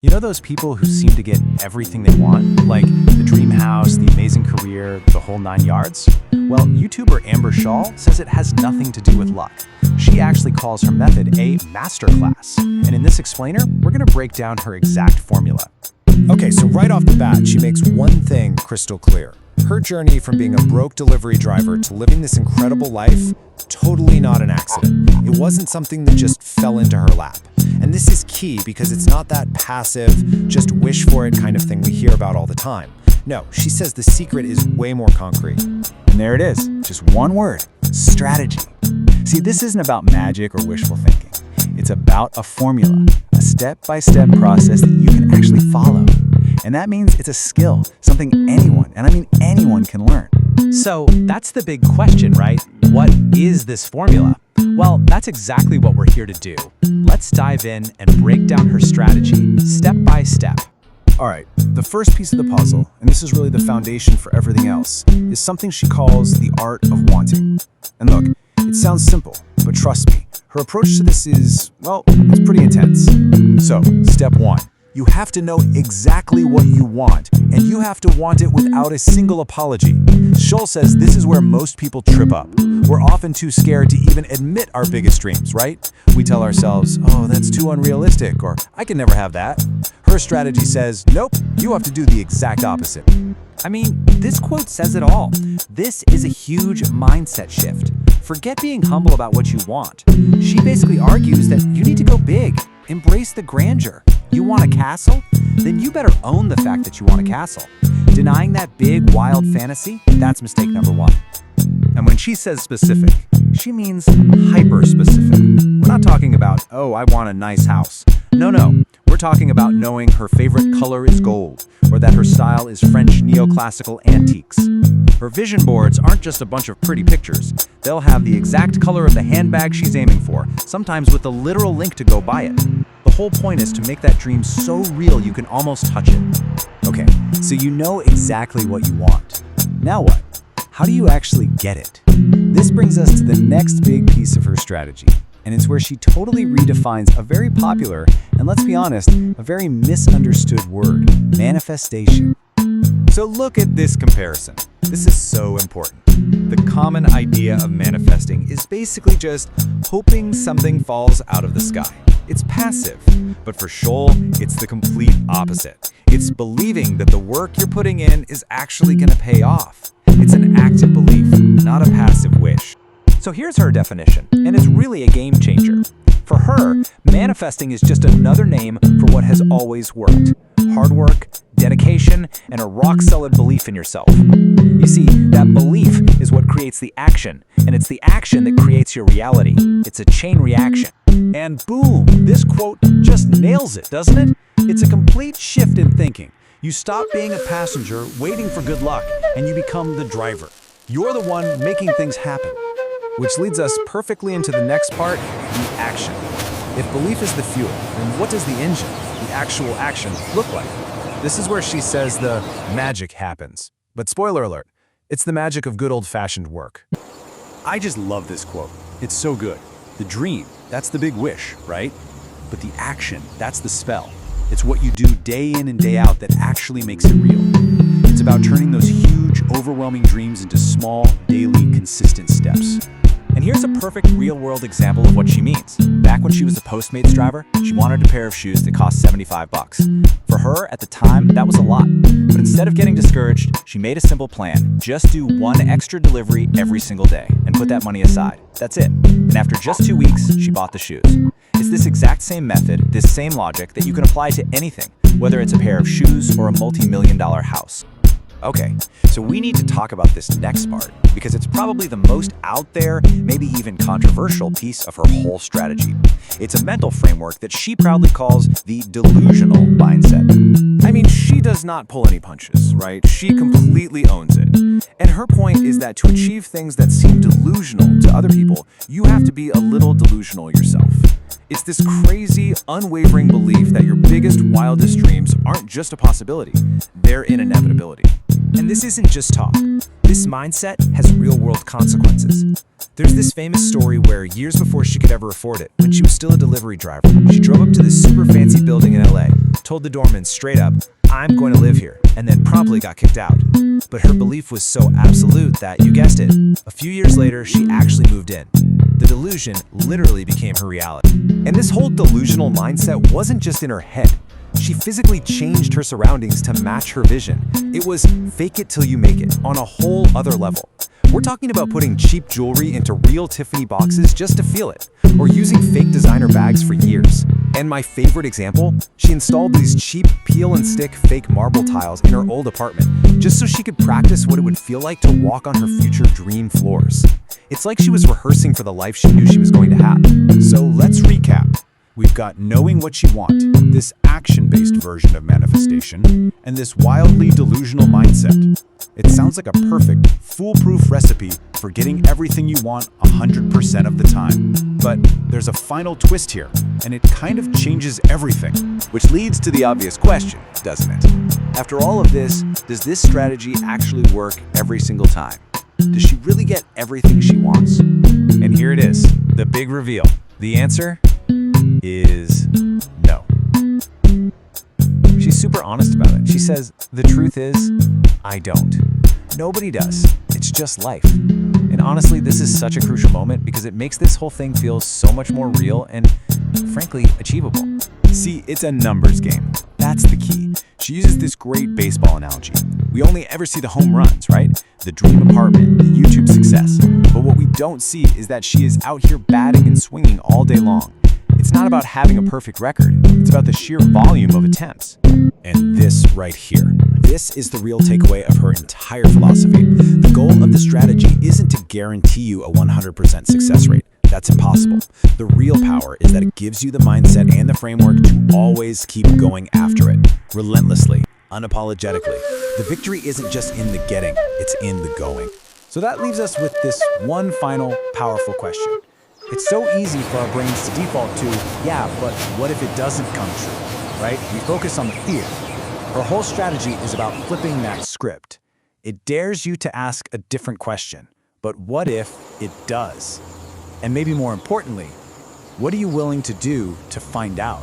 You know those people who seem to get everything they want? Like the dream house, the amazing career, the whole 9 yards? Well, YouTuber Amber Shaw says it has nothing to do with luck. She actually calls her method a masterclass. And in this explainer, we're going to break down her exact formula. Okay, so right off the bat, she makes one thing crystal clear. Her journey from being a broke delivery driver to living this incredible life, totally not an accident. It wasn't something that just fell into her lap. And this is key because it's not that passive, just wish for it kind of thing we hear about all the time. No, she says the secret is way more concrete. And there it is, just one word, strategy. See, this isn't about magic or wishful thinking. It's about a formula, a step-by-step process that you can actually follow. And that means it's a skill, something anyone, and I mean anyone, can learn. So that's the big question, right? What is this formula? Well, that's exactly what we're here to do. Let's dive in and break down her strategy, step by step. All right, the first piece of the puzzle, and this is really the foundation for everything else, is something she calls the art of wanting. And look, it sounds simple, but trust me, her approach to this is, well, it's pretty intense. So, step 1. You have to know exactly what you want, and you have to want it without a single apology. Scholl says this is where most people trip up. We're often too scared to even admit our biggest dreams, right? We tell ourselves, oh, that's too unrealistic, or I can never have that. Her strategy says, nope, you have to do the exact opposite. I mean, this quote says it all. This is a huge mindset shift. Forget being humble about what you want. She basically argues that you need to go big. Embrace the grandeur. You want a castle? Then you better own the fact that you want a castle. Denying that big, wild fantasy? That's mistake number 1. And when she says specific, she means hyper-specific. We're not talking about, oh, I want a nice house. No. We're talking about knowing her favorite color is gold, or that her style is French neoclassical antiques. Her vision boards aren't just a bunch of pretty pictures. They'll have the exact color of the handbag she's aiming for, sometimes with a literal link to go buy it. The whole point is to make that dream so real you can almost touch it. Okay, so you know exactly what you want. Now what? How do you actually get it? This brings us to the next big piece of her strategy, and it's where she totally redefines a very popular, and let's be honest, a very misunderstood word, manifestation. So look at this comparison. This is so important. The common idea of manifesting is basically just hoping something falls out of the sky. It's passive, but for Scholl, it's the complete opposite. It's believing that the work you're putting in is actually going to pay off. It's an active belief, not a passive wish. So here's her definition, and it's really a game changer. For her, manifesting is just another name for what has always worked. Hard work, dedication, and a rock-solid belief in yourself. You see, that belief is what creates the action, and it's the action that creates your reality. It's a chain reaction. And boom, this quote just nails it, doesn't it? It's a complete shift in thinking. You stop being a passenger waiting for good luck, and you become the driver. You're the one making things happen. Which leads us perfectly into the next part, the action. If belief is the fuel, then what does the engine, the actual action, look like? This is where she says the magic happens. But spoiler alert, it's the magic of good old-fashioned work. I just love this quote. It's so good. The dream, that's the big wish, right? But the action, that's the spell. It's what you do day in and day out that actually makes it real. It's about turning those huge, overwhelming dreams into small, daily, consistent steps. And here's a perfect real-world example of what she means. Back when she was a Postmates driver, she wanted a pair of shoes that cost $75. For her, at the time, that was a lot. But instead of getting discouraged, she made a simple plan. Just do one extra delivery every single day and put that money aside. That's it. And after just 2 weeks, she bought the shoes. It's this exact same method, this same logic that you can apply to anything, whether it's a pair of shoes or a multi-million-dollar house. Okay, so we need to talk about this next part, because it's probably the most out there, maybe even controversial piece of her whole strategy. It's a mental framework that she proudly calls the delusional mindset. I mean, she does not pull any punches, right? She completely owns it. And her point is that to achieve things that seem delusional to other people, you have to be a little delusional yourself. It's this crazy, unwavering belief that your biggest, wildest dreams aren't just a possibility, they're an inevitability. And this isn't just talk. This mindset has real-world consequences. There's this famous story where years before she could ever afford it, when she was still a delivery driver, she drove up to this super fancy building in LA, told the doorman straight up, "I'm going to live here," and then promptly got kicked out. But her belief was so absolute that, you guessed it, a few years later, she actually moved in. The delusion literally became her reality. And this whole delusional mindset wasn't just in her head. She physically changed her surroundings to match her vision. It was fake it till you make it on a whole other level. We're talking about putting cheap jewelry into real Tiffany boxes just to feel it, or using fake designer bags for years. And my favorite example, she installed these cheap peel and stick fake marble tiles in her old apartment, just so she could practice what it would feel like to walk on her future dream floors. It's like she was rehearsing for the life she knew she was going to have. So let's recap. We've got knowing what you want, this action-based version of manifestation, and this wildly delusional mindset. It sounds like a perfect, foolproof recipe for getting everything you want 100% of the time. But there's a final twist here, and it kind of changes everything. Which leads to the obvious question, doesn't it? After all of this, does this strategy actually work every single time? Does she really get everything she wants? And here it is, the big reveal. The answer is no. She's super honest about it. She says, the truth is, I don't. Nobody does. It's just life. And honestly, this is such a crucial moment because it makes this whole thing feel so much more real and, frankly, achievable. See, it's a numbers game. That's the key. She uses this great baseball analogy. We only ever see the home runs, right? The dream apartment, the YouTube success. But what we don't see is that she is out here batting and swinging all day long. It's not about having a perfect record. It's about the sheer volume of attempts. And this right here. This is the real takeaway of her entire philosophy. The goal of the strategy isn't to guarantee you a 100% success rate. That's impossible. The real power is that it gives you the mindset and the framework to always keep going after it, relentlessly, unapologetically. The victory isn't just in the getting, it's in the going. So that leaves us with this one final powerful question. It's so easy for our brains to default to, yeah, but what if it doesn't come true, right? We focus on the fear. Her whole strategy is about flipping that script. It dares you to ask a different question. But what if it does? And maybe more importantly, what are you willing to do to find out?